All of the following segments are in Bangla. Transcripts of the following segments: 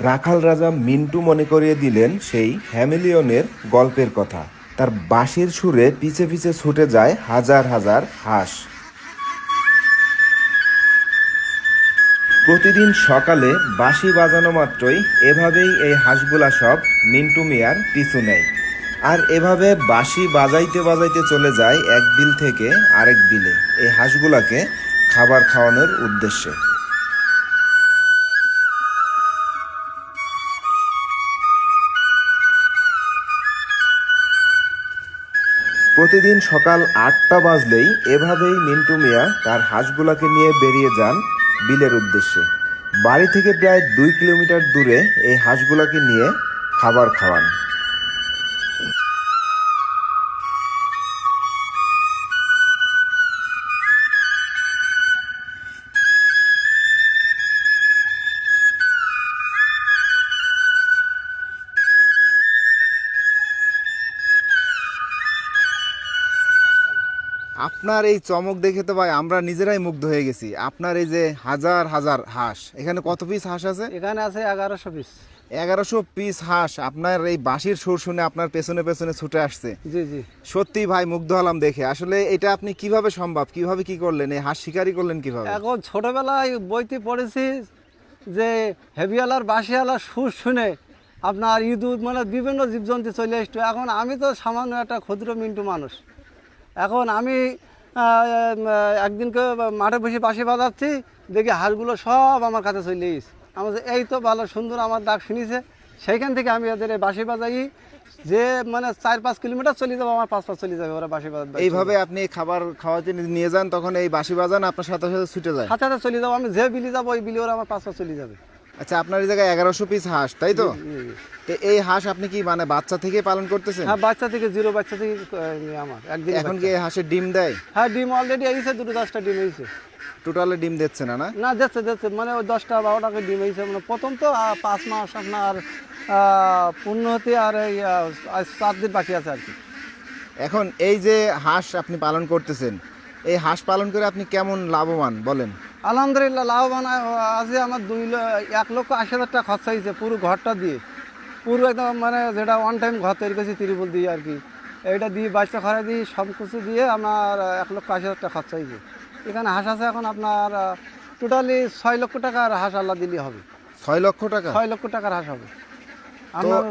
রাখাল রাজা মিন্টু মনে করিয়ে দিলেন সেই হ্যামিলিয়নের গল্পের কথা। তার বাঁশির সুরে পিছে পিছে ছুটে যায় হাজার হাজার হাঁস। প্রতিদিন সকালে বাঁশি বাজানো মাত্রই এভাবেই এই হাঁসগুলা সব মিন্টু মিয়ার পিছু নেয়। আর এভাবে বাঁশি বাজাইতে বাজাইতে চলে যায় এক বিল থেকে আরেক বিলে এই হাঁসগুলাকে খাবার খাওয়ানোর উদ্দেশ্যে। প্রতিদিন সকাল ৮টা বাজলেই এভাবেই মিন্টু মিয়া তার হাঁসগুলাকে নিয়ে বেরিয়ে যান বিলের উদ্দেশ্যে। বাড়ি থেকে প্রায় ২ কিলোমিটার দূরে এই হাঁসগুলাকে নিয়ে খাবার খাওয়ান। আপনার এই চমক দেখে তো ভাই আমরা নিজেরাই মুগ্ধ হয়ে গেছি। আপনার এই যে হাজার হাজার হাঁস, এখানে কত পিস হাঁস আছে? এখানে আছে 1100 পিস। 1100 পিস হাঁস আপনার এই বাঁশির সুর শুনে আপনার পেছনে পেছনে ছুটে আসছে। জি জি, সত্যি ভাই মুগ্ধ হলাম দেখে। আসলে এটা আপনি কিভাবে সম্ভব, কিভাবে কি করলেন, এই হাঁস শিকারি করলেন কিভাবে? এখন ছোটবেলায় বইতে পড়েছি যে হেভিওয়ালার বাঁশিওয়ালার সুর শুনে আপনার ইঁদুর মানে বিভিন্ন জীবজন্তু চলে আসতো। এখন আমি তো সামান্য একটা ক্ষুদ্র মিন্টু মানুষ। এখন আমি একদিনকে মাঠে বসে বাঁশি বাজাচ্ছি, দেখি হাঁসগুলো সব আমার কাছে চলে এসেছে। আমার এই তো ভালো সুন্দর আমার ডাক শুনেছে, সেইখান থেকে আমি এদের বাঁশি বাজাই যে মানে ৪-৫ কিলোমিটার চলে যাবো, আমার ৫ চলে যাবে ওরা বাঁশি বাজাতে। এইভাবে আপনি খাবার খাওয়াতে নিয়ে যান, তখন এই বাঁশি বাজান আপনার সাথে সাথে ছুটে যায়? সাথে সাথে চলে যাবো, আমি যে বিলি যাবো ওই বিলি ওরা আমার ৫ চলে যাবে। আচ্ছা, আপনার এই জায়গায় 1100 পিস হাঁস, তাই তো? তো এই হাঁস আপনি কি মানে বাচ্চা থেকে পালন করতেছেন? হ্যাঁ, বাচ্চা থেকে, জিরো বাচ্চা থেকে আমার একদিন। এখন কি এই হাঁসের ডিম দেয়? হ্যাঁ, ডিম অলরেডি এইছে, 2-10টা ডিম হয়েছে। টোটালে ডিম দিচ্ছে না? না, দিচ্ছে মানে ওই 10টা-12টাকে ডিম হয়েছে। মানে প্রথম তো 5 মাস আপনার পূর্ণ হতে আর এই 4 দিন বাকি আছে আর কি। এখন এই যে হাঁস আপনি পালন করতেছেন, এই হাঁস পালন করে আপনি কেমন লাভবান বলেন? আলহামদুলিল্লাহ লাভবান আছে। আমার 1,80,000 টাকা খরচা হয়েছে পুরো ঘরটা দিয়ে, পুরো একদম মানে যেটা ওয়ান টাইম ঘর তৈরি করেছি ত্রিপল দিয়ে আর কি। এইটা দিয়ে বাচ্চা খরা দিয়ে সব কিছু দিয়ে আমার 1,80,000 টাকা খরচা হয়েছে। এখানে হাঁস আছে এখন আপনার টোটালি 6 লক্ষ টাকার হাঁস আল্লাহ দিলে হবে। 6 লক্ষ টাকা? 6 লক্ষ টাকার হাঁস হবে। আমার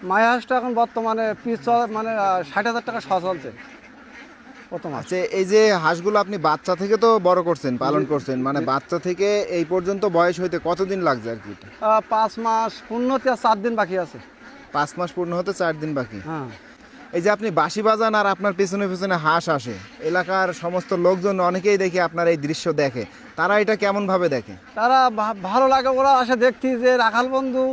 মায়া হাঁসটা এখন বর্তমানে পিস মানে 60,000 টাকা শ চলছে প্রথম হাঁস। আচ্ছা, এই যে হাঁসগুলো আপনি বাচ্চা থেকে তো বড় করছেন, পালন করছেন, মানে বাচ্চা থেকে এই পর্যন্ত বয়স হইতে কতদিন লাগছে আর কি? 5 মাস পূর্ণ হতে আর 4 দিন বাকি আছে। 5 মাস পূর্ণ হতে 4 দিন বাকি। হ্যাঁ, এই যে আপনি বাঁশি বাজান আর আপনার পেছনে পেছনে হাঁস আসে, এলাকার সমস্ত লোকজন অনেকেই দেখে আপনার এই দৃশ্য দেখে, তারা এটা কেমন ভাবে দেখে? তারা ভালো লাগে, ওরা আসে দেখতে যে রাখাল বন্ধু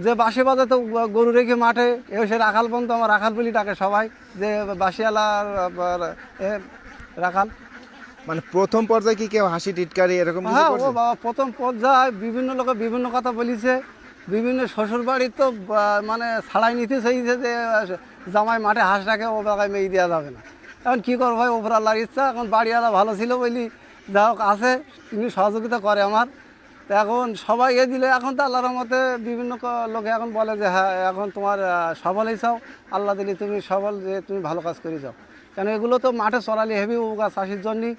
যে বাঁশি বাজাতে গরু রেখে মাঠে সে রাখাল বন্ধু, আমার রাখাল বলি ডাকে সবাই, যে বাঁশিওয়ালার রাখাল। মানে প্রথম পর্যায়ে কি কেউ হাসি টিটকারি এরকম কিছু হ্যাঁ, ও করছে? বাবা, প্রথম পর্যায়ে বিভিন্ন লোকে বিভিন্ন কথা বলিছে। বিভিন্ন শ্বশুর বাড়ি তো মানে ছাড়াই নিতে চাইছে যে জামাই মাঠে হাঁস রাখে, ও বাগায় মেয়ে দেওয়া যাবে না। এখন কী করবো ভাই, ওপর আল্লাহর ইচ্ছা। এখন বাড়িওয়ালা ভালো ছিল বলি যা হোক আছে, তিনি সহযোগিতা করে আমার। তো এখন সবাই দিলে এখন তো আল্লাহর মতে বিভিন্ন লোকে এখন বলে যে হ্যাঁ এখন তোমার সফল হয়েছাও, আল্লাহ দিলে তুমি সফল, যে তুমি ভালো কাজ করে যাও। কেন এগুলো তো মাঠে চড়ালি হেভি গাছ চাষির জন্যই,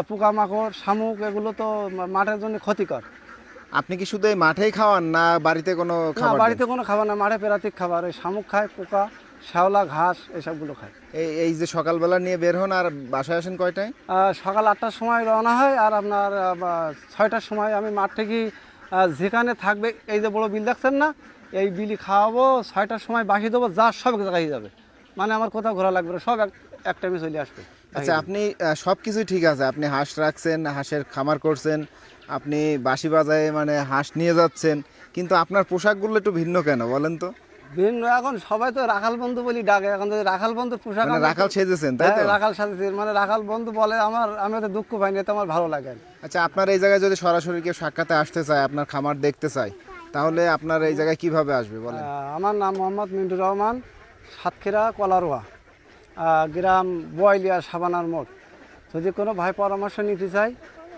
পোকামাকড় শামুক এগুলো তো মাঠের জন্য ক্ষতিকর। আপনি কি শুধু এই মাঠেই খাওয়ান না বাড়িতে কোনো খাবার? বাড়িতে কোনো খাবার না, মাঠে প্রাকৃতিক খাবার, ওই শামুক খায়, পোকা, শ্যাওলা, ঘাস এসবগুলো খায়। এই যে সকালবেলা নিয়ে বের হন আর বাসায় আসেন কয়টায়? সকাল 8টার সময় রওনা হয়, আর আপনার 6টার সময় আমি মাঠ থেকে যেখানে থাকবে, এই যে বড় বিল দেখছেন না, এই বিলি খাওয়াবো, 6টার সময় বাসি দেবো, যা সব জায়গায় যাবে, মানে আমার কোথাও ঘোরা লাগবে না, সব এক টাইমে চলে আসবে। আচ্ছা, আপনি সব কিছুই ঠিক আছে, আপনি হাঁস রাখছেন, হাঁসের খামার করছেন, আপনি বাঁশি বাজায় মানে হাঁস নিয়ে যাচ্ছেন, কিন্তু আপনার পোশাকগুলো একটু ভিন্ন কেন বলেন তো? ভিন্ন, এখন সবাই তো রাখাল বন্ধু বলি ডাকে। এখন যদি রাখাল বন্ধু পোশাক, মানে রাখাল সেজেছেন তাই তো? রাখাল সাথে মানে রাখাল বন্ধু বলে আমার, আমি তো দুঃখ পাইনি, এতে আমার ভালো লাগে। আচ্ছা, আপনার এই জায়গায় যদি সরাসরি কেউ সাক্ষাতে আসতে চায়, আপনার খামার দেখতে চায়, তাহলে আপনার এই জায়গায় কিভাবে আসবে বলেন? আমার নাম মোহাম্মদ মিন্টুর রহমান, সাতক্ষীরা কলারোয়া, গ্রাম বয়লিয়া, সাবানার মোড়। যদি কোনো ভাই পরামর্শ নিতে চাই,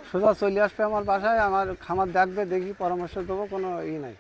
সোজা চলে আসবে আমার বাসায়, আমার খামার দেখবে, দেখি পরামর্শ দেবো, কোনো ই নাই।